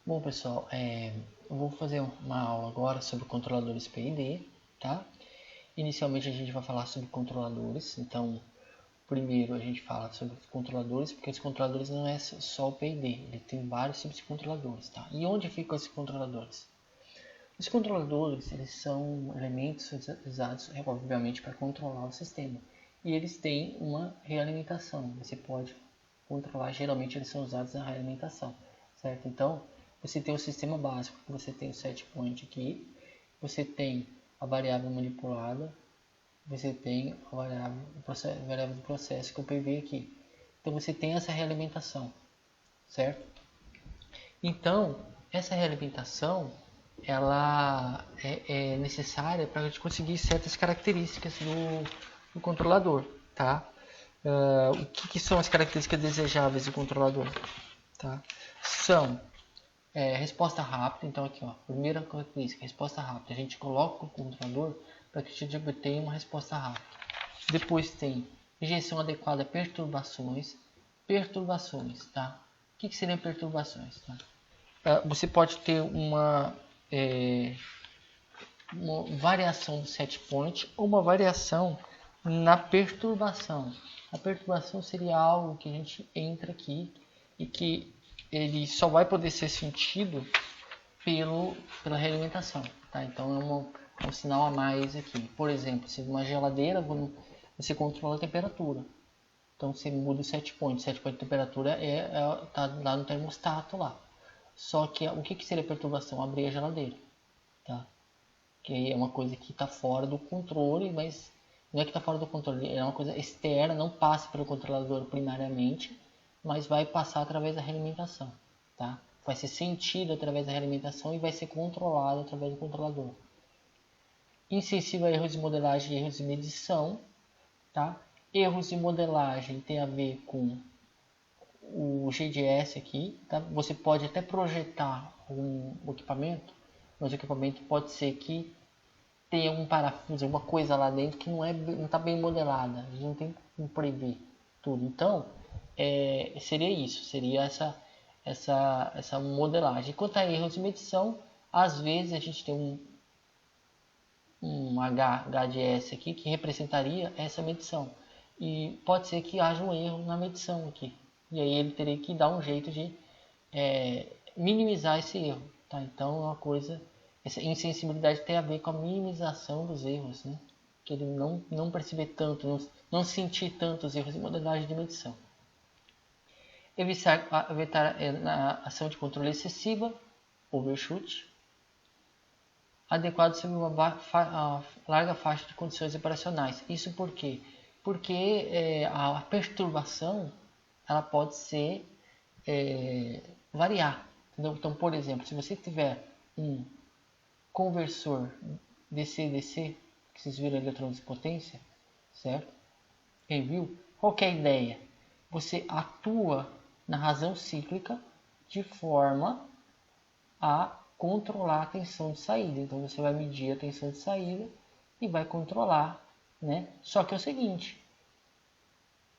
Bom, pessoal, eu vou fazer uma aula agora sobre controladores PID, tá? Inicialmente a gente vai falar sobre controladores, então primeiro a gente fala sobre os controladores, porque os controladores não é só o PID, ele tem vários tipos de controladores, tá? E onde ficam esses controladores? Os controladores, eles são elementos usados, obviamente, para controlar o sistema. E eles têm uma realimentação, você pode controlar, geralmente eles são usados na realimentação, certo? Então, você tem o sistema básico, você tem o set point aqui, você tem a variável manipulada, você tem a variável do processo que é o PV aqui. Então você tem essa realimentação, certo? Então, essa realimentação ela é necessária para a gente conseguir certas características do controlador, tá? O que são as características desejáveis do controlador? Tá? São resposta rápida, então aqui ó, primeira característica, resposta rápida. A gente coloca o controlador para que a gente obtenha uma resposta rápida. Depois tem rejeição adequada a perturbações, tá? O que seriam perturbações? Tá? Você pode ter uma variação do set point ou uma variação na perturbação. A perturbação seria algo que a gente entra aqui e que ele só vai poder ser sentido pela realimentação, tá? Então é um sinal a mais aqui. Por exemplo, se uma geladeira você controla a temperatura, então você muda o set point. O set point de temperatura tá lá no termostato lá. Só que o que seria perturbação? Abrir a geladeira, tá? Que é uma coisa que está fora do controle, mas não é que está fora do controle, é uma coisa externa, não passa pelo controlador primariamente, mas vai passar através da realimentação, tá? Vai ser sentido através da realimentação e vai ser controlado através do controlador. Insensível a erros de modelagem e erros de medição, tá? Erros de modelagem tem a ver com o GDS aqui, tá? Você pode até projetar um equipamento, mas o equipamento pode ser que tenha um parafuso, uma coisa lá dentro que não está bem modelada, a gente não tem como prever tudo. Então, seria isso, seria essa modelagem. Quanto a erros de medição, às vezes a gente tem um HDS aqui que representaria essa medição. E pode ser que haja um erro na medição aqui. E aí ele teria que dar um jeito de minimizar esse erro. Tá? Então é uma coisa... Essa insensibilidade tem a ver com a minimização dos erros. Né? Que ele não perceber tanto, não sentir tanto os erros de modelagem de medição. Evitar a ação de controle excessiva, overshoot. Adequado sobre uma larga faixa de condições operacionais. Isso por quê? Porque a perturbação ela pode ser variar. Entendeu? Então, por exemplo, se você tiver um conversor DC-DC, que vocês viram eletrônicos de potência, certo? Quem viu? Qual que é a ideia? Você atua na razão cíclica de forma a controlar a tensão de saída. Então você vai medir a tensão de saída e vai controlar, né? Só que é o seguinte,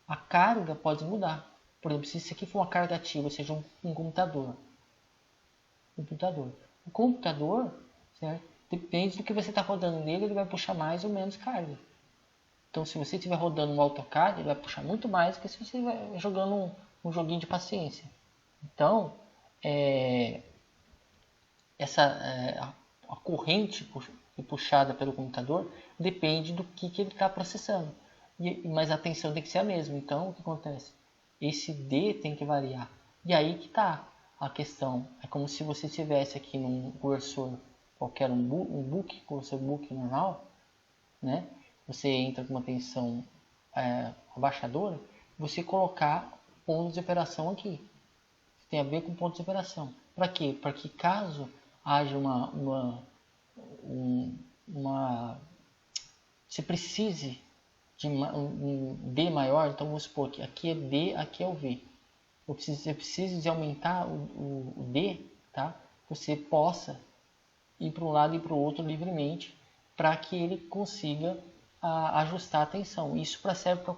a carga pode mudar. Por exemplo, se isso aqui for uma carga ativa, ou seja, um computador. O computador, certo? Depende do que você está rodando nele, ele vai puxar mais ou menos carga. Então, se você estiver rodando um AutoCAD, ele vai puxar muito mais do que se você estiver jogando um joguinho de paciência. Então, a corrente puxada pelo computador depende do que ele está processando. Mas a tensão tem que ser a mesma. Então, o que acontece? Esse D tem que variar. E aí que está a questão. É como se você tivesse aqui num cursor qualquer, um book, cursor book normal, né? Você entra com uma tensão abaixadora, você colocar pontos de operação aqui. Tem a ver com pontos de operação. Para quê? Para que caso haja você precise de um D maior, então vamos supor que aqui é D, aqui é o V. Você precisa de aumentar o D, tá? Você possa ir para um lado e para o outro livremente para que ele consiga ajustar a tensão. Isso serve para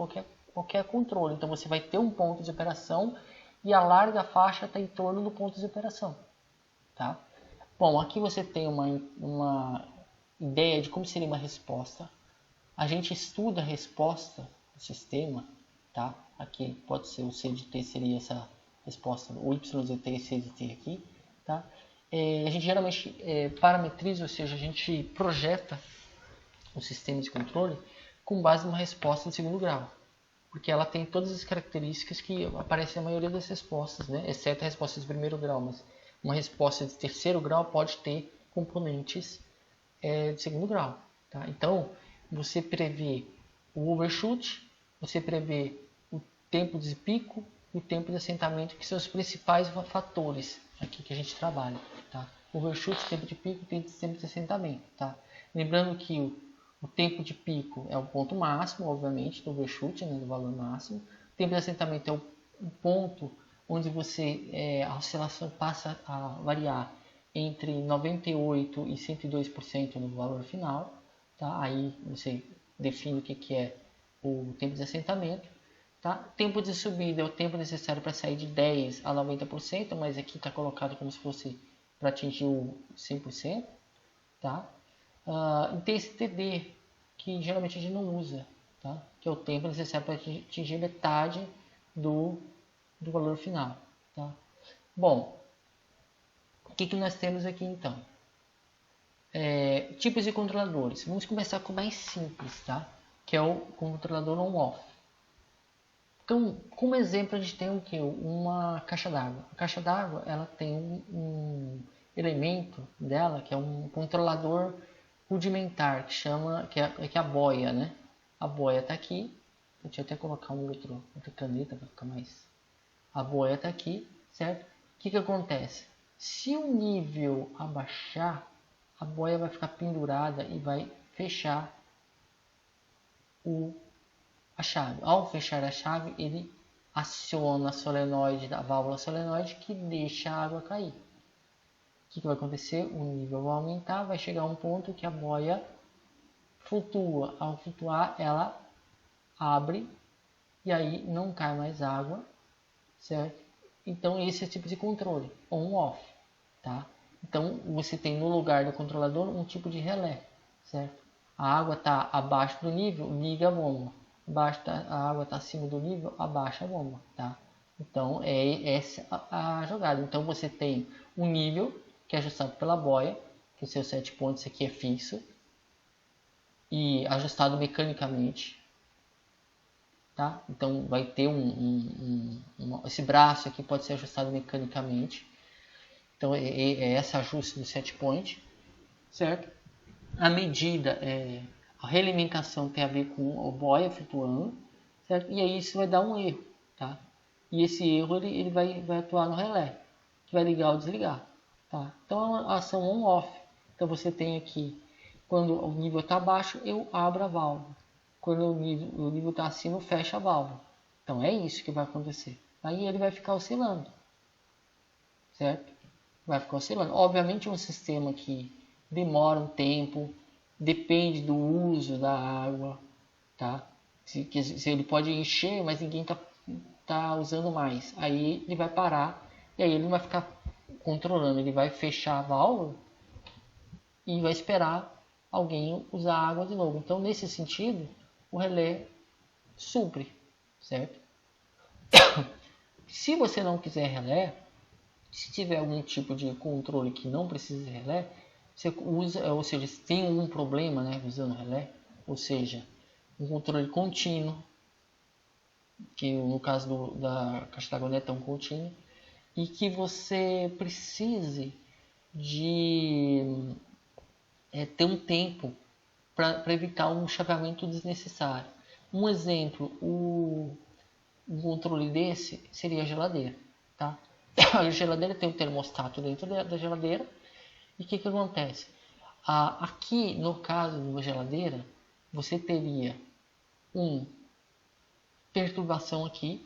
qualquer controle. Então você vai ter um ponto de operação e a larga faixa está em torno do ponto de operação. tá? Bom, aqui você tem uma ideia de como seria uma resposta. A gente estuda a resposta do sistema, tá? Aqui pode ser o C de T, seria essa resposta, o Y de T e C de T aqui, tá? A gente geralmente parametriza, ou seja, a gente projeta o sistema de controle com base numa resposta de segundo grau, porque ela tem todas as características que aparecem na maioria das respostas, né? Exceto a resposta de primeiro grau, mas uma resposta de terceiro grau pode ter componentes de segundo grau, tá? Então, você prevê o overshoot, você prevê o tempo de pico e o tempo de assentamento, que são os principais fatores aqui que a gente trabalha, tá? Overshoot, tempo de pico e tempo de assentamento, tá? Lembrando que o tempo de pico é o ponto máximo, obviamente, do overshoot, né, do valor máximo. O tempo de assentamento é o ponto onde a oscilação passa a variar entre 98% e 102% no valor final. Tá? Aí você define o que é o tempo de assentamento. Tá? Tempo de subida é o tempo necessário para sair de 10% a 90%, mas aqui está colocado como se fosse para atingir o 100%. Tá? Tem esse TD, que geralmente a gente não usa, tá? Que é o tempo necessário para atingir metade do valor final. Tá? Bom, o que nós temos aqui então? Tipos de controladores. Vamos começar com o mais simples, tá? Que é o controlador on-off. Então, como exemplo, a gente tem o que? Uma caixa d'água. A caixa d'água, ela tem um elemento dela que é um controlador rudimentar, que é a boia, né? A boia está aqui. Deixa eu até colocar outra caneta para ficar mais. A boia está aqui, certo? O que acontece? Se o nível abaixar, a boia vai ficar pendurada e vai fechar a chave. Ao fechar a chave, ele aciona a solenoide da válvula solenoide que deixa a água cair. O que vai acontecer? O nível vai aumentar, vai chegar a um ponto que a boia flutua. Ao flutuar, ela abre e aí não cai mais água, certo? Então esse é o tipo de controle, on-off, tá? Então você tem no lugar do controlador um tipo de relé, certo? A água está abaixo do nível, liga a bomba. A água está acima do nível, abaixa a bomba, tá? Então é essa a jogada. Então você tem um nível que é ajustado pela boia, que o seu set point aqui é fixo e ajustado mecanicamente, tá? Então vai ter esse braço aqui pode ser ajustado mecanicamente. Então é esse ajuste do set point, certo? A medida, a realimentação tem a ver com a boia flutuando, certo? E aí isso vai dar um erro, tá? E esse erro ele vai atuar no relé, que vai ligar ou desligar, tá? Então é uma ação on-off. Então você tem aqui, quando o nível está abaixo, eu abro a válvula. Quando o nível está acima, eu fecho a válvula. Então é isso que vai acontecer. Aí ele vai ficar oscilando, certo? Vai ficar oscilando. Obviamente é um sistema que demora um tempo, depende do uso da água, tá? Se ele pode encher, mas ninguém tá usando mais. Aí ele vai parar e aí ele não vai ficar controlando, ele vai fechar a válvula e vai esperar alguém usar a água de novo. Então, nesse sentido, o relé supre, certo? Se você não quiser relé, se tiver algum tipo de controle que não precisa de relé, você usa, ou seja, se tem algum problema, né, usando relé, ou seja, um controle contínuo, que no caso da caixa d'água não é tão contínuo, e que você precise de ter um tempo para evitar um chaveamento desnecessário. Um exemplo, um controle desse seria a geladeira, tá? A geladeira tem um termostato dentro da geladeira. E o que acontece? Aqui, no caso de uma geladeira, você teria uma perturbação aqui.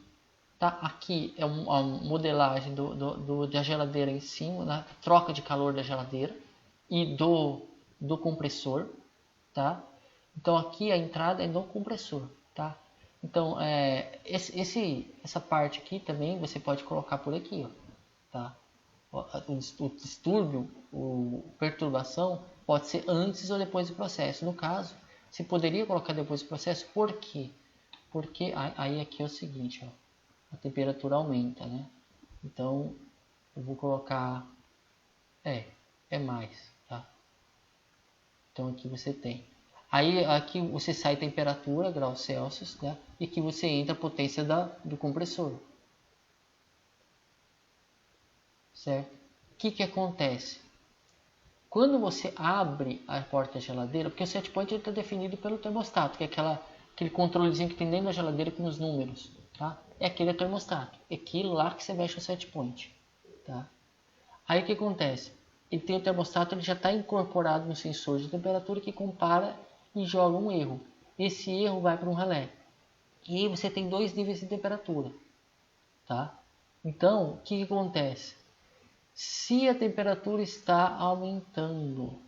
Tá? Aqui é uma modelagem da geladeira em cima, na troca de calor da geladeira e do compressor. Tá? Então aqui a entrada é no compressor. Tá? Então essa parte aqui também você pode colocar por aqui. Ó, tá? o distúrbio, a perturbação, pode ser antes ou depois do processo. No caso, você poderia colocar depois do processo, por quê? Porque aí aqui é o seguinte, ó, a temperatura aumenta, né? Então, eu vou colocar, é mais, tá? Então aqui você tem. Aí aqui você sai temperatura, graus Celsius, né? E aqui você entra a potência do compressor. Certo? O que acontece? Quando você abre a porta da geladeira, porque o set point está definido pelo termostato, que é aquele controlezinho que tem dentro da geladeira com os números, tá? É aquele termostato, é aquilo lá que você mexe o set point, tá? Aí o que acontece? Ele tem o termostato, ele já está incorporado no sensor de temperatura que compara e joga um erro. Esse erro vai para um relé. E aí você tem 2 níveis de temperatura, tá? Então, o que acontece? Se a temperatura está aumentando,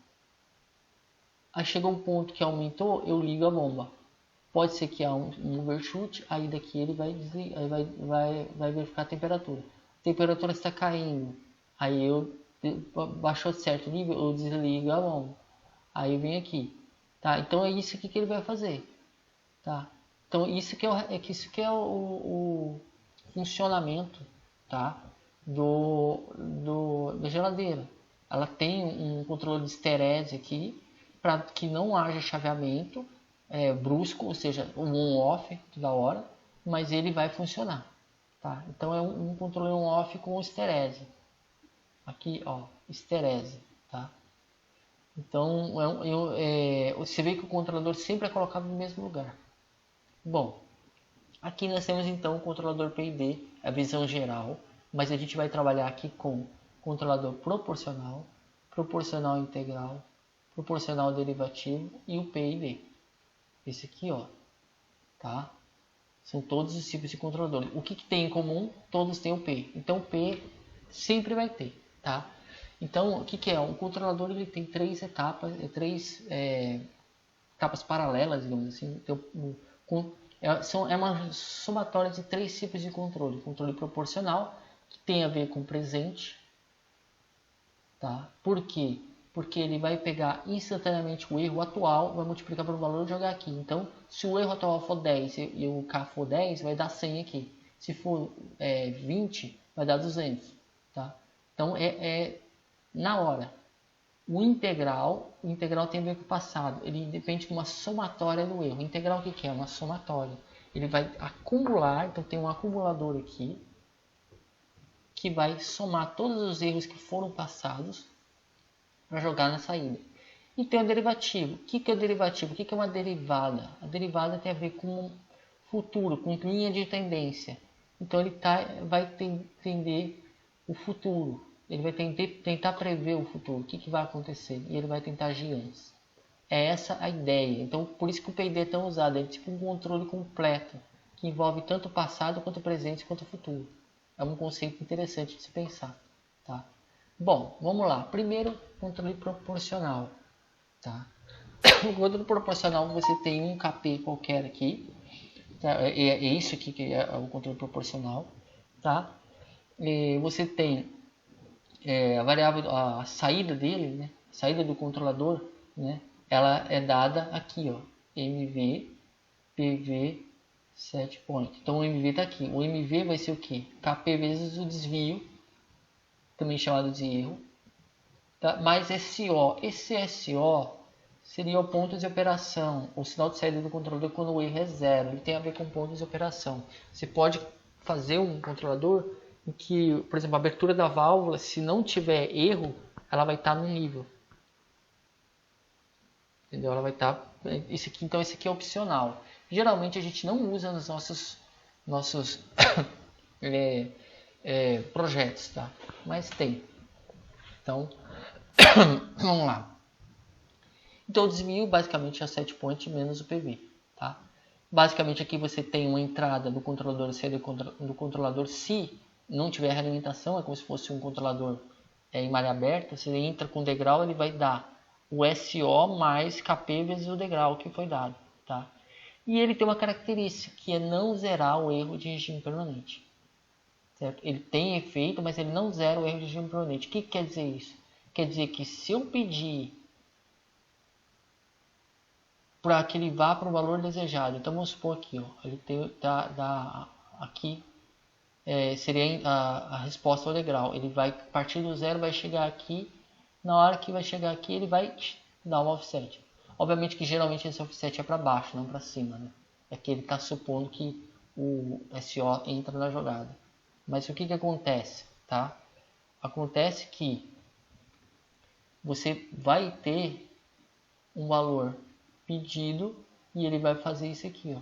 aí chegou um ponto que aumentou, eu ligo a bomba. Pode ser que há um overshoot, aí daqui ele vai verificar a temperatura. A temperatura está caindo, aí eu baixou certo nível, eu desligo a bomba. Aí vem aqui, tá? Então é isso aqui que ele vai fazer, tá? Então isso que é o funcionamento, tá? Da geladeira. Ela tem um controle de esterese aqui para que não haja chaveamento brusco, ou seja, um on-off toda hora, mas ele vai funcionar, tá? Então é um controle on-off com esterese. Aqui, ó, esterese, tá? Então você vê que o controlador sempre é colocado no mesmo lugar. Bom, aqui nós temos então o controlador PID, a visão geral, mas a gente vai trabalhar aqui com controlador proporcional, proporcional integral, proporcional derivativo e o PID. Esse aqui, ó, tá? São todos os tipos de controlador. O que tem em comum? Todos têm o P. Então o P sempre vai ter, tá? Então o que é? Um controlador ele tem 3 etapas, etapas paralelas, digamos assim. Então, é uma somatória de 3 tipos de controle. Controle proporcional, que tem a ver com presente, tá? Por quê? Porque ele vai pegar instantaneamente o erro atual, vai multiplicar por um valor e jogar aqui. Então, se o erro atual for 10 e o K for 10, vai dar 100 aqui. Se for 20, vai dar 200, tá? Então, na hora. O integral tem a ver com o passado. Ele depende de uma somatória do erro. O integral o que é? Uma somatória. Ele vai acumular, então tem um acumulador aqui, que vai somar todos os erros que foram passados para jogar na saída. E tem o derivativo. O que é o derivativo? O que é uma derivada? A derivada tem a ver com futuro, com linha de tendência. Então ele vai entender o futuro. Ele vai tentar prever o futuro, o que vai acontecer. E ele vai tentar agir antes. É essa a ideia. Então por isso que o PID é tão usado. Ele é tipo um controle completo, que envolve tanto o passado, quanto o presente, quanto o futuro. É um conceito interessante de se pensar, tá? Bom, vamos lá. Primeiro, controle proporcional, tá? No controle proporcional você tem um KP qualquer aqui, tá? É isso aqui que é o controle proporcional, tá? E você tem a variável, a saída dele, né? A saída do controlador, né? Ela é dada aqui, ó, MV, PV, set point. Então o MV está aqui. O MV vai ser o que? KP vezes o desvio, também chamado de erro, tá? Mais SO. Esse SO seria o ponto de operação, o sinal de saída do controlador quando o erro é 0. Ele tem a ver com pontos de operação. Você pode fazer um controlador em que, por exemplo, a abertura da válvula, se não tiver erro, ela vai estar no nível. Entendeu? Ela vai estar. Então esse aqui é opcional. Geralmente a gente não usa nos nossos projetos, tá? Mas tem. Então, vamos lá. Então o desvio basicamente é a set point menos o PV, tá? Basicamente aqui você tem uma entrada do controlador e saída do controlador. Se não tiver realimentação, é como se fosse um controlador em malha aberta. Você entra com o degrau, ele vai dar o SO mais KP vezes o degrau que foi dado, tá? E ele tem uma característica, que é não zerar o erro de regime permanente. certo? Ele tem efeito, mas ele não zera o erro de regime proveniente. O que quer dizer isso? Quer dizer que se eu pedir para que ele vá para o valor desejado, então vamos supor aqui, ó, ele tem aqui seria a resposta ao degrau. Ele vai partir do zero, vai chegar aqui. Na hora que vai chegar aqui, ele vai dar um offset. Obviamente que geralmente esse offset é para baixo, não para cima, né? É que ele está supondo que o SO entra na jogada. Mas o que acontece, tá? Acontece que você vai ter um valor pedido e ele vai fazer isso aqui, ó.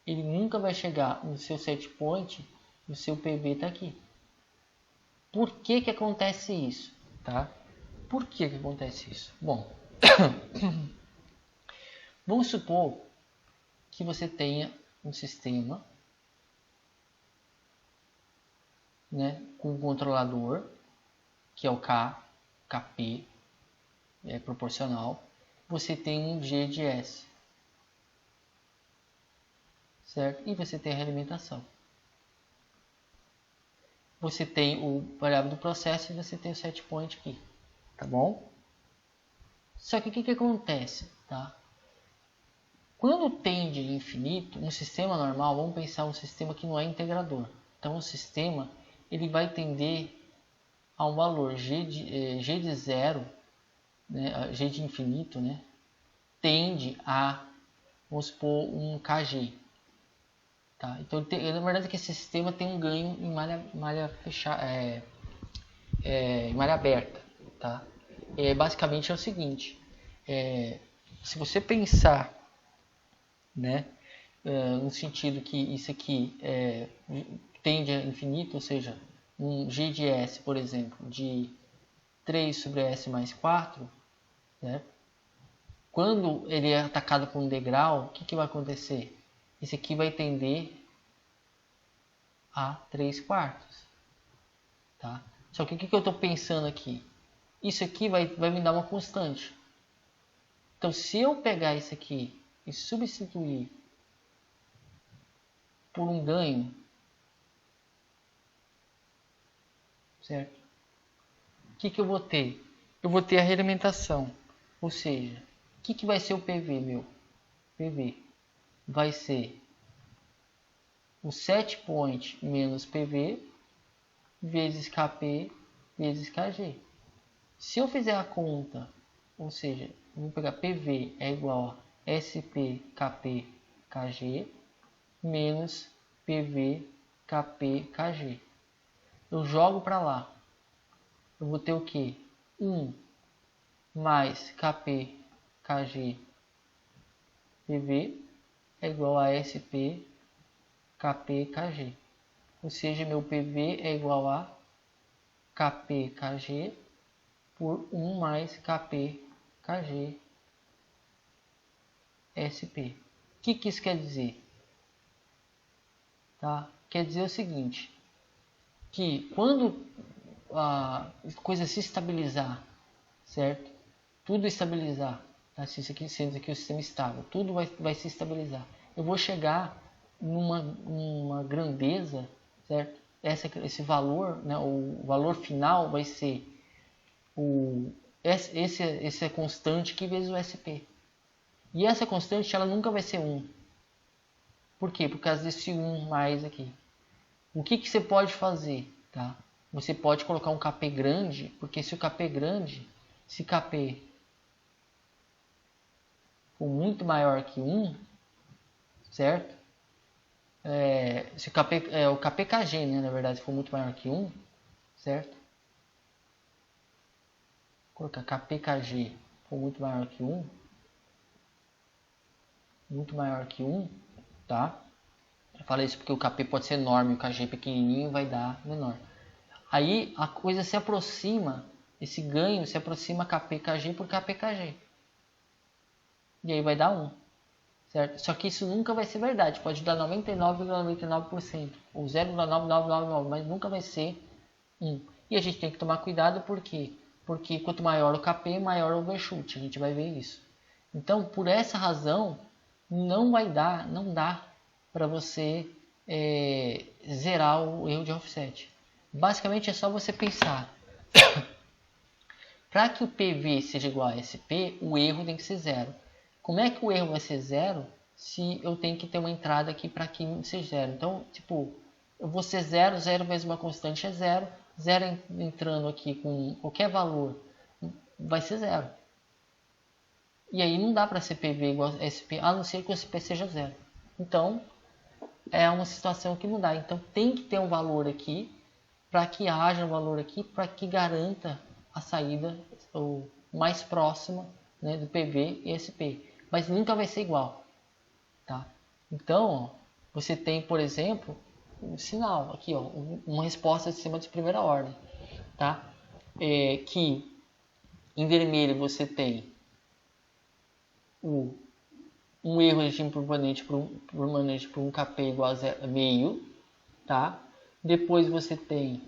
Ele nunca vai chegar no seu set point, o seu PV está aqui. Por que acontece isso, tá? Por que acontece isso? Bom, vamos supor que você tenha um sistema, né, com um controlador, que é o KP, é proporcional. Você tem um G de S, certo? E você tem a realimentação. Você tem o variável do processo e você tem o set point aqui, tá bom? Só que o que acontece, tá? Quando tende a infinito, um sistema normal, vamos pensar um sistema que não é integrador. Então o sistema ele vai tender a um valor G de zero, né, G de infinito, né, tende a, vamos supor, um KG. Tá? Então, na verdade, que esse sistema tem um ganho em malha fechada, em malha aberta. Tá? Basicamente é o seguinte, se você pensar, né, no sentido que isso aqui tende a infinito, ou seja, um G de S, por exemplo, de 3 sobre S mais 4, né? Quando ele é atacado por um degrau, o que vai acontecer? Esse aqui vai tender a 3 quartos. Tá? Só que o que eu estou pensando aqui? Isso aqui vai me dar uma constante. Então, se eu pegar isso aqui e substituir por um ganho, certo? O que eu vou ter? Eu vou ter a realimentação. Ou seja, o que vai ser o PV meu? PV vai ser o set point menos PV vezes KP vezes KG. Se eu fizer a conta, ou seja, vamos pegar PV é igual a SP KP KG menos PV KP KG. Eu jogo para lá. Eu vou ter o que? 1 mais KP KG PV é igual a SP KP KG. Ou seja, meu PV é igual a KP KG por 1 mais KP KG SP. O que isso quer dizer? Tá? Quer dizer o seguinte, que quando a coisa se estabilizar, certo? Tudo estabilizar, tá? Sendo aqui o sistema estável, tudo vai se estabilizar. Eu vou chegar numa grandeza, certo? Esse valor, né, o valor final vai ser esse constante que vezes o SP. E essa constante ela nunca vai ser 1. Por quê? Por causa desse 1 mais aqui. O que você pode fazer? Tá? Você pode colocar um KP grande, porque se o KP é grande, se KP for muito maior que 1, certo? Se o KPKG, né, na verdade, for muito maior que 1, certo? Vou colocar KPKG for muito maior que 1, tá? Eu falei isso porque o KP pode ser enorme, o KG pequenininho vai dar menor. Aí a coisa se aproxima, esse ganho se aproxima KPKG por KPKG. E aí vai dar 1. Certo? Só que isso nunca vai ser verdade. Pode dar 99,99% ou 0,9999, mas nunca vai ser 1. E a gente tem que tomar cuidado porque quanto maior o KP, maior o overshoot. A gente vai ver isso. Então, por essa razão, não dá para você zerar o erro de offset. Basicamente é só você pensar. Para que o PV seja igual a SP, o erro tem que ser zero. Como é que o erro vai ser zero se eu tenho que ter uma entrada aqui para que seja zero? Então, tipo, eu vou ser zero, zero vezes uma constante é zero, zero entrando aqui com qualquer valor vai ser zero. E aí não dá para ser PV igual a SP, a não ser que o SP seja zero. Então, é uma situação que não dá. Então, tem que ter um valor aqui, para que haja um valor aqui, para que garanta a saída ou mais próxima, né, do PV e SP. Mas nunca vai ser igual. Tá? Então, ó, você tem, por exemplo, um sinal aqui, ó, uma resposta de sistema de primeira ordem. Tá? Que em vermelho você tem um erro de regime permanente por um KP igual a meio, tá? Depois você tem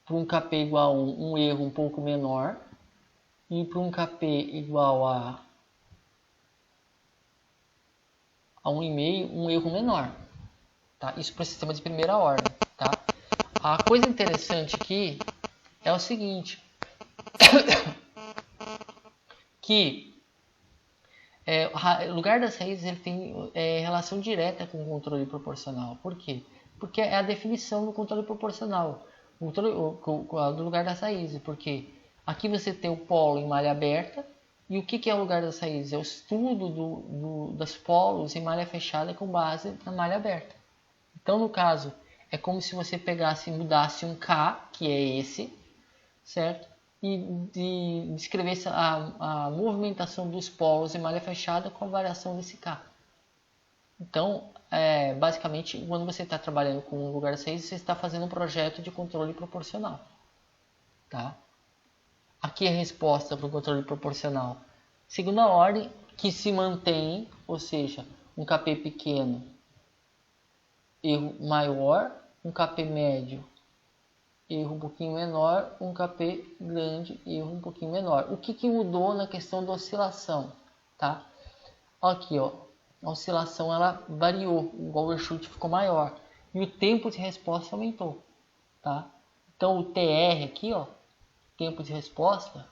para um KP igual a 1, um erro um pouco menor, e para um KP igual a 1,5, um erro menor, tá? Isso para o sistema de primeira ordem, tá? A coisa interessante aqui é o seguinte, que o lugar das raízes ele tem relação direta com o controle proporcional. Por quê? Porque é a definição do controle proporcional, do lugar das raízes. Porque aqui você tem o polo em malha aberta, e o que é o lugar das raízes? É o estudo das polos em malha fechada com base na malha aberta. Então, no caso, é como se você pegasse e mudasse um K, que é esse, certo? E descrevesse a movimentação dos polos em malha fechada com a variação desse K. Então, basicamente, quando você está trabalhando com um lugar 6, você está fazendo um projeto de controle proporcional. Tá? Aqui é a resposta para o controle proporcional. Segunda ordem, que se mantém, ou seja, um KP pequeno, erro maior, um KP médio, erro um pouquinho menor, um KP grande, erro um pouquinho menor. O que mudou na questão da oscilação? Tá? Aqui, ó, a oscilação ela variou, o overshoot ficou maior e o tempo de resposta aumentou. Tá? Então o TR aqui, ó, tempo de resposta,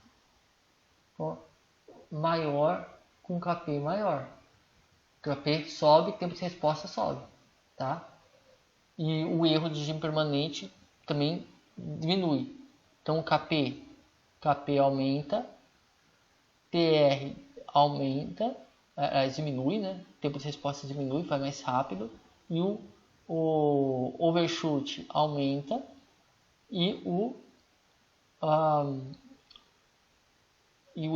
ó, maior com KP maior. KP sobe, tempo de resposta sobe. Tá? E o erro de regime permanente também diminui. Então o KP aumenta, TR aumenta, diminui, né? O tempo de resposta diminui, vai mais rápido, e o overshoot aumenta e o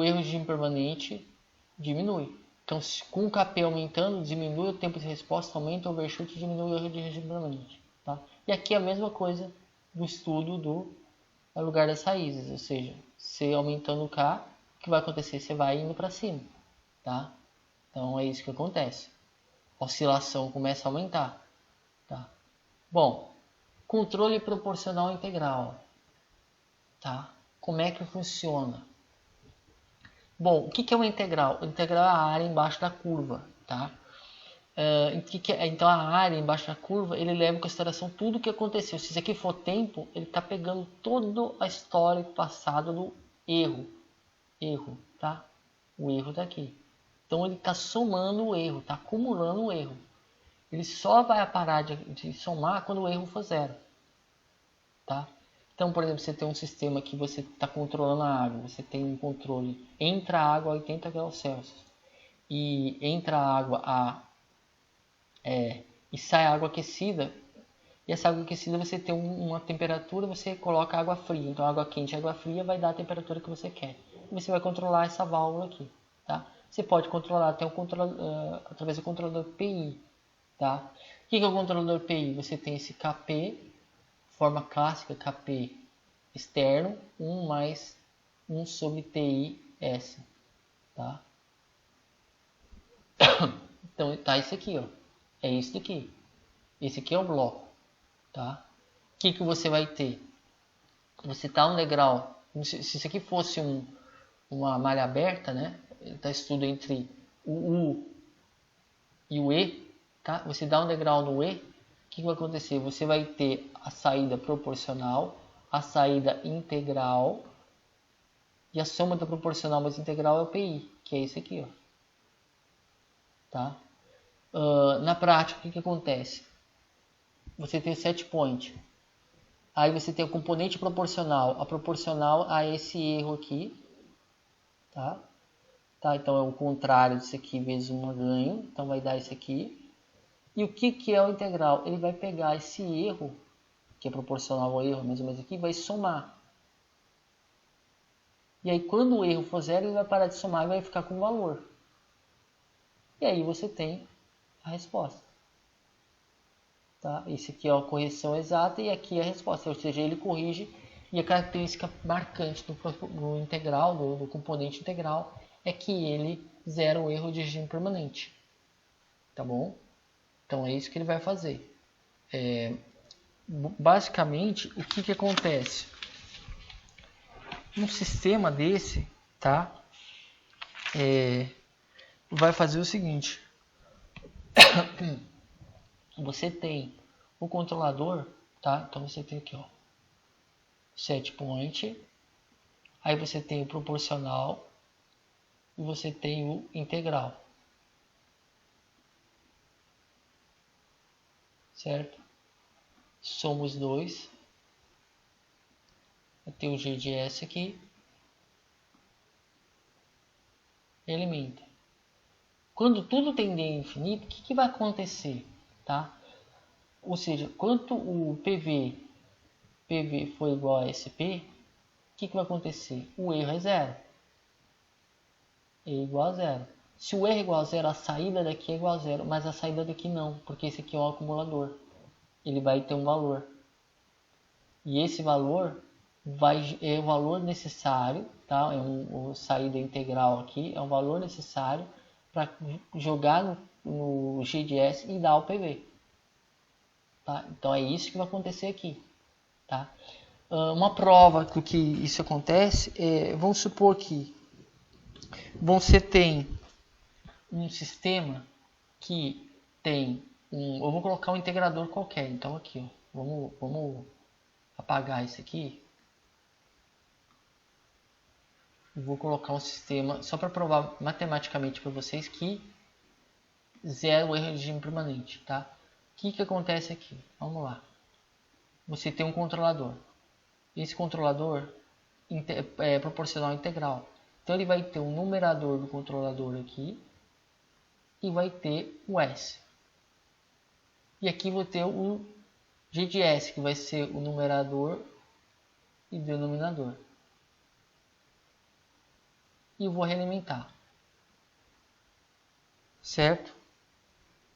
erro de regime permanente diminui. Então, com o KP aumentando, diminui o tempo de resposta, aumenta o overshoot e diminui o erro de regime permanente. Tá? E aqui é a mesma coisa do estudo do lugar das raízes, ou seja, você aumentando o K, o que vai acontecer? Você vai indo para cima, tá? Então é isso que acontece. A oscilação começa a aumentar, tá? Bom, controle proporcional integral, tá? Como é que funciona? Bom, o que é uma integral? A integral é a área embaixo da curva, tá? Então a área embaixo da curva ele leva em consideração tudo o que aconteceu. Se isso aqui for tempo, ele está pegando toda a história passada do erro, tá? O erro está aqui. Então ele está somando o erro, está acumulando o erro. Ele só vai parar de somar quando o erro for zero, tá? Então, por exemplo, você tem um sistema que você está controlando a água, você tem um controle, entra a água a 80 graus Celsius e entra a água e sai água aquecida, e essa água aquecida você tem uma temperatura, você coloca água fria, então água quente e água fria vai dar a temperatura que você quer. E você vai controlar essa válvula aqui, tá? Você pode controlar até através do controlador PI, tá? O que é o controlador PI? Você tem esse KP, forma clássica KP externo, 1 mais 1 sobre TIS, tá? Então tá isso aqui, ó. É isso daqui. Esse aqui é o bloco, tá? O que você vai ter? Você tá um degrau. Se isso aqui fosse uma malha aberta, né? Tá estudo entre o U e o E, tá? Você dá um degrau no E, que vai acontecer? Você vai ter a saída proporcional, a saída integral, e a soma da proporcional mais integral é o PI, que é isso aqui, ó. Tá? Na prática, o que acontece? Você tem o set point. Aí você tem o componente proporcional. A proporcional a esse erro aqui. Tá? Então é o contrário disso aqui vezes 1 ganho. Então vai dar isso aqui. E o que é o integral? Ele vai pegar esse erro, que é proporcional ao erro, mais ou menos aqui, vai somar. E aí quando o erro for zero, ele vai parar de somar e vai ficar com o valor. E aí você tem a resposta. Tá? Esse aqui é a correção exata e aqui é a resposta. Ou seja, ele corrige, e a característica marcante do integral, do componente integral, é que ele zera o erro de regime permanente. Tá bom? Então é isso que ele vai fazer. Basicamente, o que acontece? Um sistema desse, tá? Vai fazer o seguinte. Você tem o controlador, tá? Então você tem aqui, ó, set point. Aí você tem o proporcional e você tem o integral. Certo? Soma os dois. Vai ter o G de S aqui. Elementa. Quando tudo tender a infinito, o que vai acontecer? Tá? Ou seja, quando o PV for igual a SP, o que vai acontecer? O erro é zero. É igual a zero. Se o erro é igual a zero, a saída daqui é igual a zero, mas a saída daqui não, porque esse aqui é um acumulador. Ele vai ter um valor. E esse valor é o valor necessário, tá? É saída integral aqui, é um valor necessário para jogar no GDS e dar o PV. Tá? Então é isso que vai acontecer aqui. Tá? Uma prova do que isso acontece vamos supor que você tem um sistema que tem eu vou colocar um integrador qualquer. Então aqui, ó, vamos apagar isso aqui. Vou colocar um sistema só para provar matematicamente para vocês que zero o erro de regime permanente, tá? O que acontece aqui? Vamos lá. Você tem um controlador. Esse controlador é proporcional integral. Então ele vai ter um numerador do controlador aqui e vai ter o S. E aqui vou ter o G de S, que vai ser o numerador e denominador. E eu vou realimentar. Certo?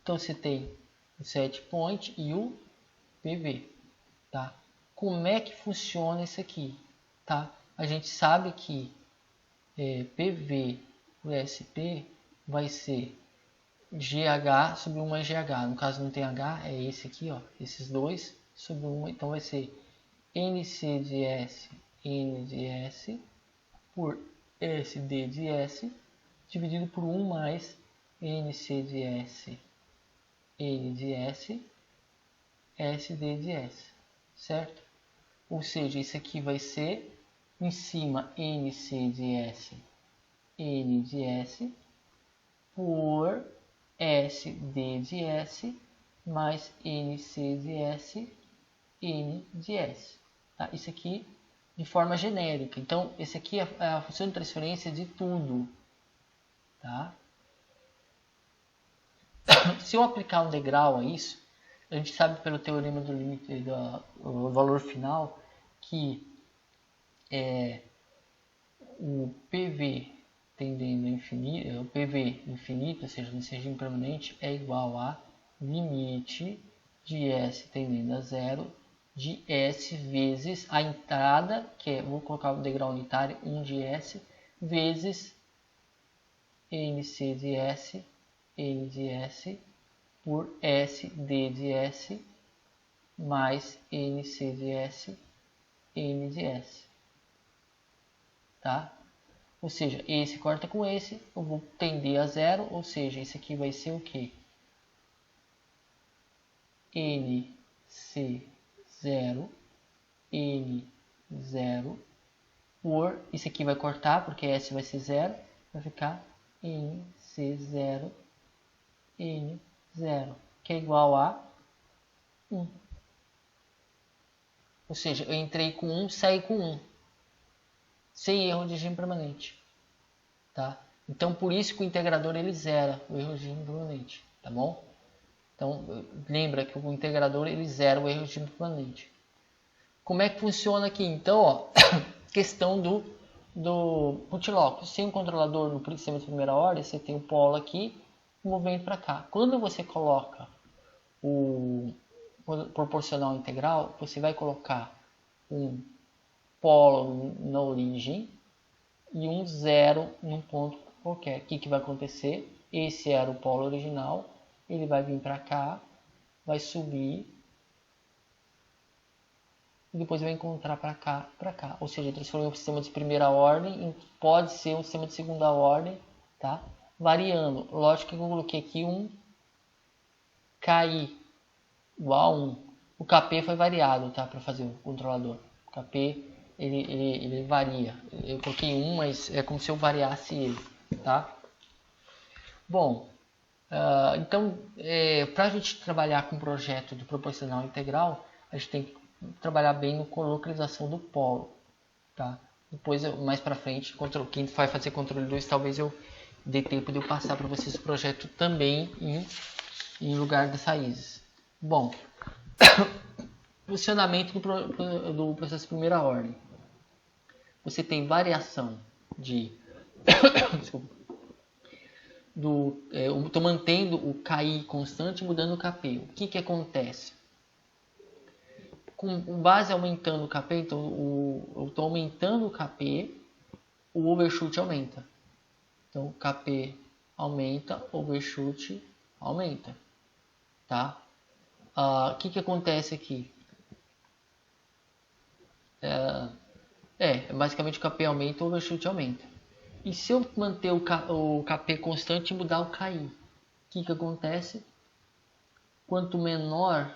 Então você tem o set point e o PV. Tá? Como é que funciona isso aqui? Tá? A gente sabe que PV por SP vai ser GH sobre 1 mais GH. No caso não tem H, é esse aqui, ó, esses dois sobre 1. Então vai ser NC de S, N de S por SD de S dividido por 1 mais NC de S, N de S, SD de S. Certo? Ou seja, isso aqui vai ser em cima NC de S, N de S por SD de S mais NC de S, N de S. Tá? Isso aqui de forma genérica. Então, esse aqui é a função de transferência de tudo. Tá? Se eu aplicar um degrau a isso, a gente sabe pelo teorema do limite do valor final que o PV tendendo a infinito, o PV infinito, ou seja, nesse regime permanente, é igual a limite de S tendendo a zero de S vezes a entrada, que é, vou colocar o degrau unitário, 1 de S, vezes NC de S, N de S, por SD de S, mais NC de S, N de S. Tá? Ou seja, esse corta com esse, eu vou tender a zero, ou seja, esse aqui vai ser o quê? NC0, N0, por, isso aqui vai cortar, porque S vai ser 0, vai ficar NC0, N0, que é igual a 1. Ou seja, eu entrei com 1, saí com 1. Sem erro de regime permanente. Tá? Então, por isso que o integrador ele zera o erro de regime permanente. Tá bom? Então, lembra que o integrador ele zera o erro de regime permanente. Como é que funciona aqui? Então, ó, questão do multiloco. Sem um controlador no sistema de primeira ordem, você tem o polo aqui, o movimento para cá. Quando você coloca o proporcional integral, você vai colocar um polo na origem e um zero num ponto qualquer. O que vai acontecer? Esse era o polo original, ele vai vir para cá, vai subir e depois vai encontrar para cá, para cá. Ou seja, transformou um sistema de primeira ordem, pode ser um sistema de segunda ordem, tá? Variando. Lógico que eu coloquei aqui um KI igual a 1. O KP foi variado, tá? Para fazer o controlador. O KP ele varia. Eu coloquei 1, mas é como se eu variasse ele, tá? Bom, então para a gente trabalhar com um projeto de proporcional integral, a gente tem que trabalhar bem na localização do polo, tá? Depois, mais para frente, quem vai fazer controle 2, talvez eu dê tempo de eu passar para vocês o projeto também em lugar das raízes. Bom, funcionamento do processo de primeira ordem. Você tem variação de... Desculpa. Estou mantendo o KI constante, mudando o KP. O que acontece? Com base aumentando o KP, então eu estou aumentando o KP, o overshoot aumenta. Então o KP aumenta, o overshoot aumenta. Tá? O que acontece aqui? Basicamente o KP aumenta, o overshoot aumenta. E se eu manter o KP constante e mudar o KI, o que acontece? Quanto menor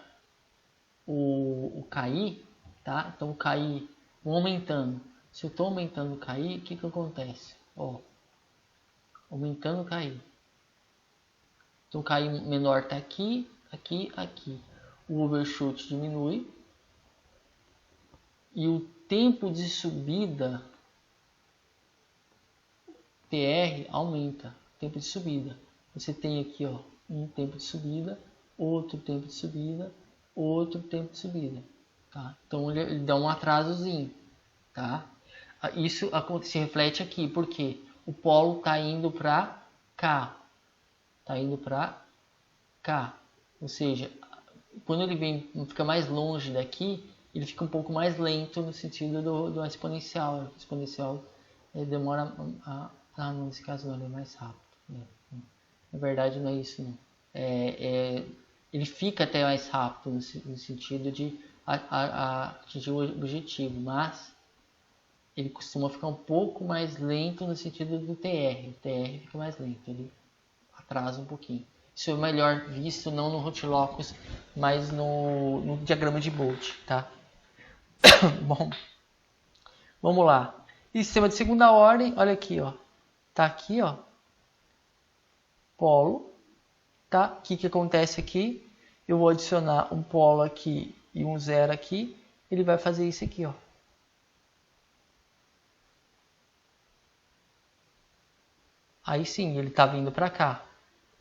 o KI, tá? Então o KI aumentando. Se eu estou aumentando o KI, o que acontece? Aumentando o KI. Então o KI menor está aqui, aqui, aqui. O overshoot diminui. E o tempo de subida TR aumenta. Tempo de subida. Você tem aqui um tempo de subida, outro tempo de subida, outro tempo de subida. Tá? Então ele dá um atrasozinho. Tá? Isso se reflete aqui, porque o polo está indo para cá. Está indo para cá. Ou seja, quando ele fica mais longe daqui, ele fica um pouco mais lento no sentido do exponencial. O exponencial demora nesse caso não, ele é mais rápido. Né? Na verdade não é isso não. Ele fica até mais rápido no sentido de atingir o objetivo, mas ele costuma ficar um pouco mais lento no sentido do TR. O TR fica mais lento, ele atrasa um pouquinho. Isso é melhor visto não no Hotlocus, mas no diagrama de Bolt, tá? Bom, vamos lá. E sistema de segunda ordem, olha aqui, tá aqui, polo, tá? O que acontece aqui? Eu vou adicionar um polo aqui e um zero aqui, ele vai fazer isso aqui, Aí sim, ele tá vindo para cá.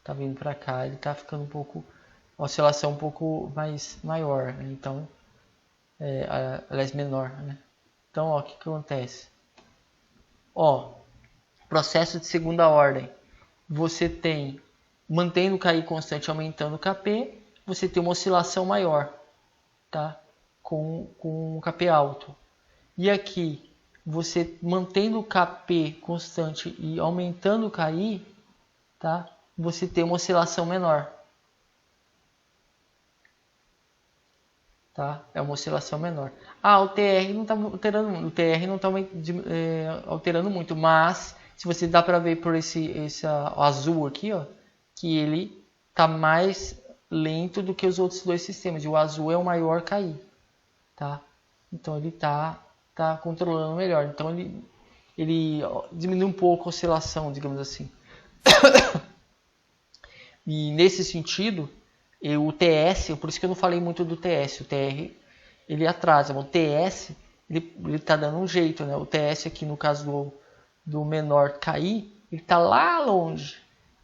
Tá vindo para cá, ele tá ficando um pouco, a oscilação um pouco maior, né? Então, aliás, menor, né? Então, o que acontece? Processo de segunda ordem. Você tem, mantendo o KI constante, aumentando o KP, você tem uma oscilação maior, tá? Com o KP alto. E aqui, você mantendo o KP constante e aumentando o KI, tá? Você tem uma oscilação menor. Tá? É uma oscilação menor. O TR não está alterando, o TR não está alterando muito, mas se você dá para ver por esse azul aqui, que ele está mais lento do que os outros dois sistemas. E o azul é o maior KI. Tá? Então ele tá controlando melhor. Então ele diminui um pouco a oscilação, digamos assim. E nesse sentido, o TS, por isso que eu não falei muito do TS, o TR ele atrasa, mas o TS ele tá dando um jeito, né? O TS aqui no caso do menor KI, ele tá lá longe.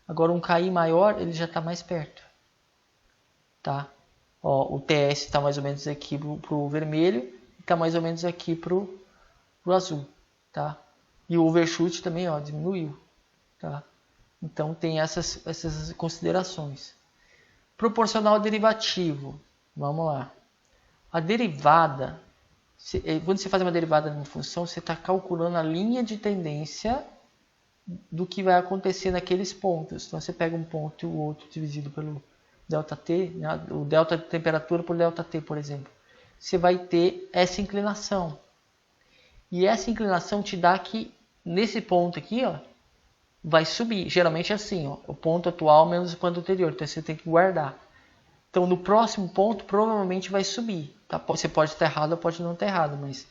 Agora um KI maior, ele já está mais perto. Tá? Ó, o TS está mais ou menos aqui pro vermelho e está mais ou menos aqui pro azul. Tá? E o overshoot também, ó, diminuiu. Tá? Então tem essas considerações. Proporcional derivativo. Vamos lá. A derivada, quando você faz uma derivada de uma função, você está calculando a linha de tendência do que vai acontecer naqueles pontos. Então você pega um ponto e o outro dividido pelo ΔT, né? O delta de temperatura por ΔT, por exemplo. Você vai ter essa inclinação. E essa inclinação te dá que nesse ponto aqui, ó, vai subir. Geralmente é assim, ó, o ponto atual menos o ponto anterior. Então você tem que guardar. Então no próximo ponto provavelmente vai subir. Tá? Você pode estar errado ou pode não estar errado, mas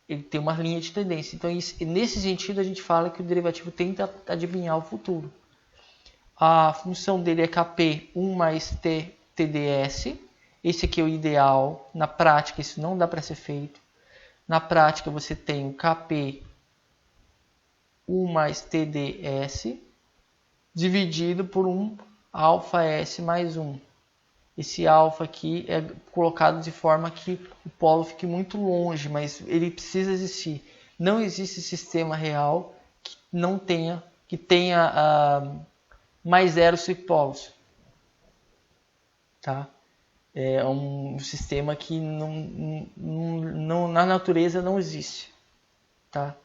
ele tem uma linha de tendência. Então nesse sentido a gente fala que o derivativo tenta adivinhar o futuro. A função dele é Kp 1 mais T TDS. Esse aqui é o ideal. Na prática isso não dá para ser feito. Na prática você tem o Kp 1 mais TDS dividido por 1 alfa S mais 1. Esse alfa aqui é colocado de forma que o polo fique muito longe, mas ele precisa existir. Não existe sistema real que não tenha, mais zero subpolos. Tá? É um sistema que na natureza não existe. Tá?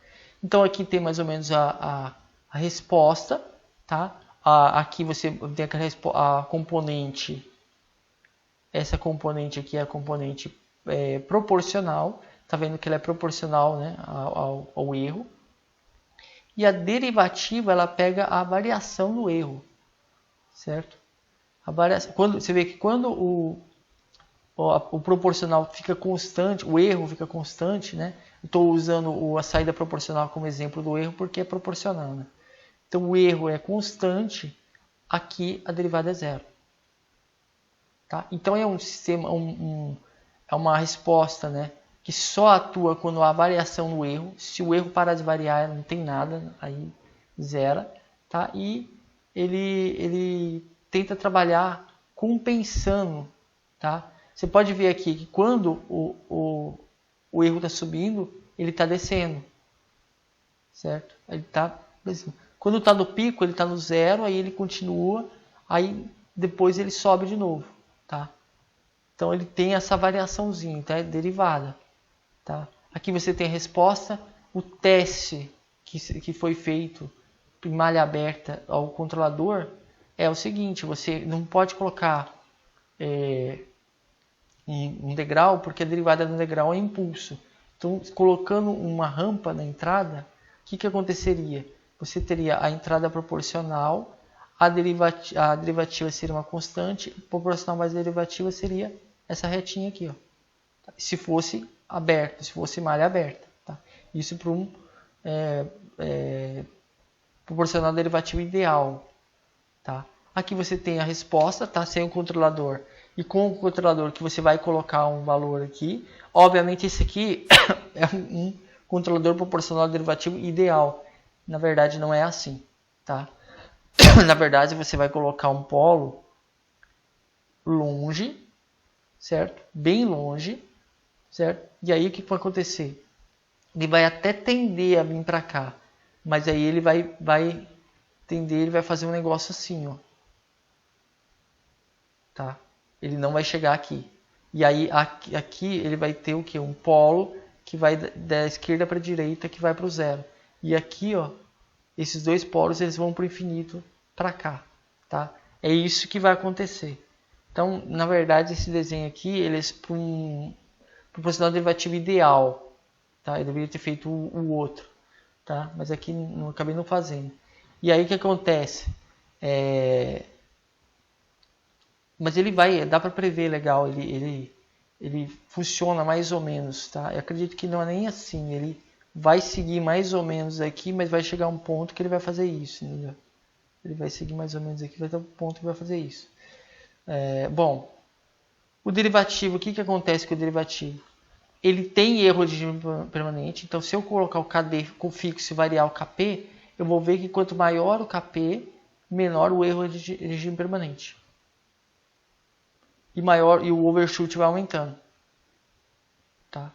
Então aqui tem mais ou menos a resposta. Tá? Aqui você tem a componente. Essa componente aqui é a componente proporcional. Está vendo que ela é proporcional, né, ao erro. E a derivativa ela pega a variação do erro. Certo? A variação, você vê que quando o proporcional fica constante, o erro fica constante, né? Estou usando a saída proporcional como exemplo do erro porque é proporcional. Né? Então o erro é constante, aqui a derivada é zero. Tá? Então é um sistema, é uma resposta, né, que só atua quando há variação no erro. Se o erro parar de variar, não tem nada, aí zera. Tá? E ele tenta trabalhar compensando. Tá? Você pode ver aqui que quando o erro está subindo, ele está descendo. Certo? Ele tá descendo. Quando está no pico, ele está no zero, aí ele continua, aí depois ele sobe de novo. Tá? Então ele tem essa variaçãozinha, tá? É derivada. Tá? Aqui você tem a resposta. O teste que foi feito em malha aberta ao controlador é o seguinte: você não pode colocar um degrau, porque a derivada do degrau é impulso. Então, colocando uma rampa na entrada, o que aconteceria? Você teria a entrada proporcional. A derivativa seria uma constante, proporcional mais derivativa seria essa retinha aqui. Ó. Se fosse aberto, se fosse malha aberta. Tá? Isso para um proporcional derivativo ideal. Tá? Aqui você tem a resposta, tá? Sem o controlador. E com o controlador que você vai colocar um valor aqui. Obviamente esse aqui é um controlador proporcional derivativo ideal. Na verdade não é assim. Tá? Na verdade, você vai colocar um polo longe, certo? Bem longe, certo? E aí o que vai acontecer? Ele vai até tender a vir para cá, mas aí ele vai tender, ele vai fazer um negócio assim, ó. Tá? Ele não vai chegar aqui. E aí aqui ele vai ter o que? Um polo que vai da esquerda para a direita, que vai para o zero. E aqui, ó, esses dois polos eles vão para o infinito, para cá, tá? É isso que vai acontecer. Então, na verdade, esse desenho aqui, ele é para um proporcional derivativo ideal, tá? Eu deveria ter feito o outro, tá? Mas aqui não acabei não fazendo. E aí o que acontece? Mas dá para prever legal, ele funciona mais ou menos, tá? Eu acredito que não é nem assim, ele vai seguir mais ou menos aqui, mas vai chegar um ponto que ele vai fazer isso, entendeu? Ele vai seguir mais ou menos aqui, vai ter um ponto que vai fazer isso. Bom, o derivativo, o que acontece com o derivativo? Ele tem erro de regime permanente, então se eu colocar o KD com fixo e variar o KP, eu vou ver que quanto maior o KP, menor o erro de regime permanente. E o overshoot vai aumentando. Tá?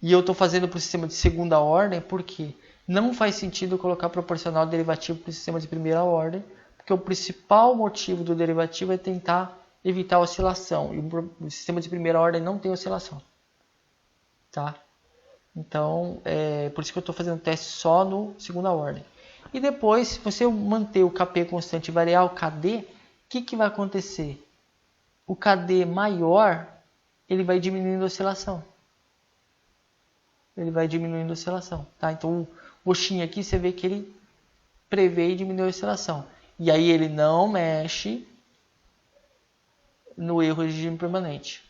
E eu estou fazendo para o sistema de segunda ordem porque não faz sentido colocar proporcional derivativo para o sistema de primeira ordem, porque o principal motivo do derivativo é tentar evitar oscilação. E o sistema de primeira ordem não tem oscilação. Tá? Então, por isso que eu estou fazendo teste só no segunda ordem. E depois, se você manter o KP constante e variar o KD, o que vai acontecer? O KD maior, ele vai diminuindo a oscilação. Ele vai diminuindo a oscilação. Tá? Então, o roxinho aqui, você vê que ele prevê e diminui a oscilação. E aí ele não mexe no erro de regime permanente.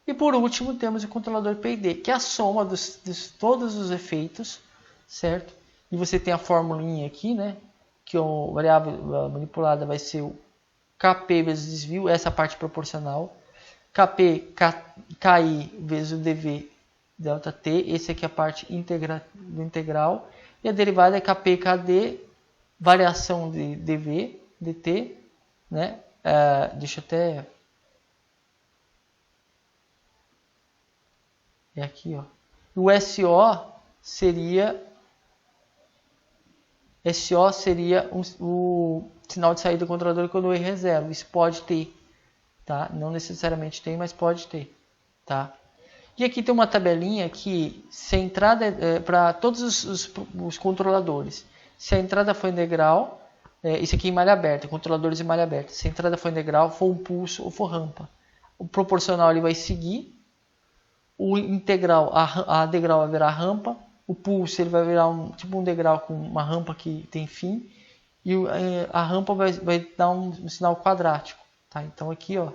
E por último, temos o controlador PID, que é a soma de todos os efeitos, certo? E você tem a formulinha aqui, né? Que a variável manipulada vai ser o KP vezes desvio, essa parte proporcional. KP, KI vezes o dV delta T, esse aqui é a parte do integral. E a derivada é KP, KD, variação de dV, dt, né? Deixa eu até... É aqui, ó. O SO seria o sinal de saída do controlador quando o erro é zero. Isso pode ter, tá? Não necessariamente tem, mas pode ter, tá? E aqui tem uma tabelinha que se a entrada para todos os controladores, se a entrada for integral, isso aqui em malha aberta, controladores em malha aberta. Se a entrada for integral, for um pulso ou for rampa, o proporcional ele vai seguir. O integral, a degrau vai virar rampa. O pulso ele vai virar tipo um degrau com uma rampa que tem fim. E a rampa vai dar um sinal quadrático. Tá? Então aqui, ó,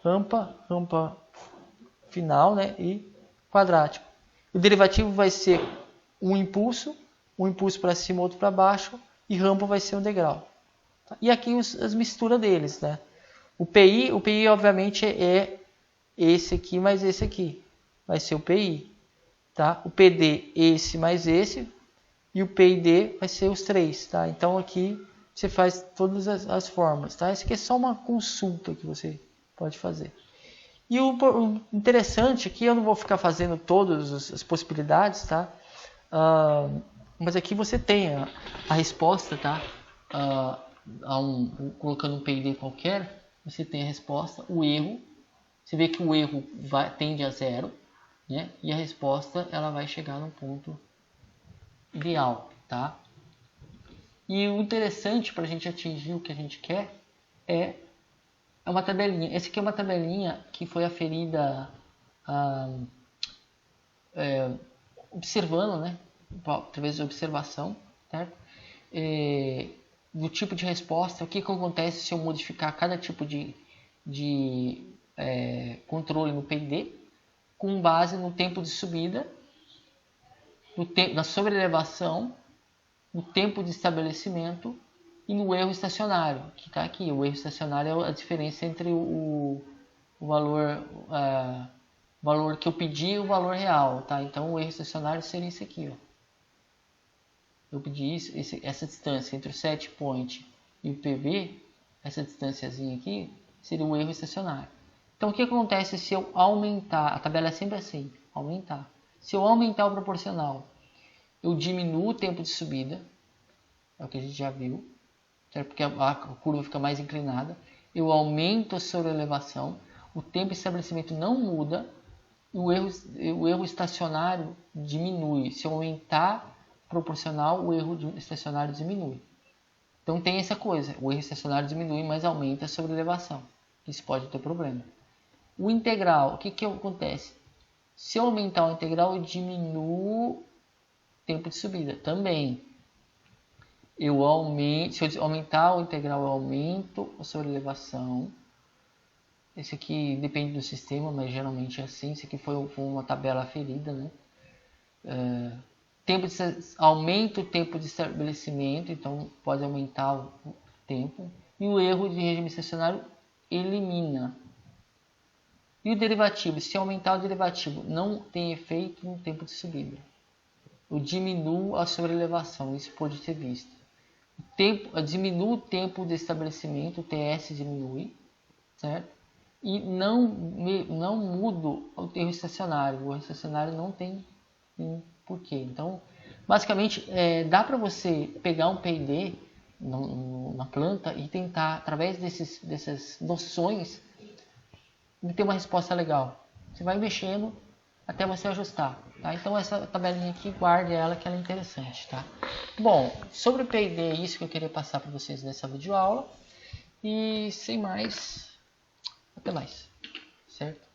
rampa final, né? E quadrático. O derivativo vai ser um impulso para cima, outro para baixo. E rampa vai ser um degrau. Tá? E aqui as misturas deles. Né? O PI obviamente é esse aqui mais esse aqui. Vai ser o PI. Tá? O PD, esse mais esse. E o PID vai ser os três. Tá? Então aqui você faz todas as formas. Tá? Isso aqui é só uma consulta que você pode fazer. E o interessante aqui, eu não vou ficar fazendo todas as possibilidades. Tá? Mas aqui você tem a resposta. Tá? Colocando um PID qualquer, você tem a resposta, o erro. Você vê que o erro tende a zero, né? E a resposta ela vai chegar no ponto ideal, tá? E o interessante para a gente atingir o que a gente quer é uma tabelinha. Essa aqui é uma tabelinha que foi aferida observando, né? Através de observação, certo? Do tipo de resposta, o que acontece se eu modificar cada tipo de controle no PID com base no tempo de subida, na sobrelevação, no tempo de estabelecimento e no erro estacionário, que está aqui. O erro estacionário é a diferença entre o valor que eu pedi e o valor real. Tá? Então o erro estacionário seria isso aqui. Ó. Eu pedi essa distância entre o set point e o PV, essa distânciazinha aqui, seria o erro estacionário. Então, o que acontece se eu aumentar? A tabela é sempre assim, aumentar. Se eu aumentar o proporcional, eu diminuo o tempo de subida, é o que a gente já viu, certo? Porque a curva fica mais inclinada. Eu aumento a sobreelevação, o tempo de estabelecimento não muda, e o erro estacionário diminui. Se eu aumentar o proporcional, o erro estacionário diminui. Então, tem essa coisa, o erro estacionário diminui, mas aumenta a sobreelevação. Isso pode ter problema. O integral, o que acontece? Se eu aumentar o integral, eu diminuo o tempo de subida também. eu aumento, se eu aumentar o integral, eu aumento a sobrelevação. Esse aqui depende do sistema, mas geralmente é assim. Esse aqui foi uma tabela aferida, né? Aumenta o tempo de estabelecimento, então pode aumentar o tempo. E o erro de regime estacionário elimina. E o derivativo, se aumentar o derivativo, não tem efeito no tempo de subida. Eu diminuo a sobrelevação, isso pode ser visto. Diminui o tempo de estabelecimento, o TS diminui, certo? E não mudo o erro estacionário. O erro estacionário não tem porquê. Então, basicamente, dá para você pegar um P&D na planta e tentar, através dessas noções, ter uma resposta legal. Você vai mexendo até você ajustar. Tá? Então, essa tabelinha aqui, guarde ela que ela é interessante. Tá? Bom, sobre o P&D é isso que eu queria passar para vocês nessa videoaula. E sem mais, até mais. Certo?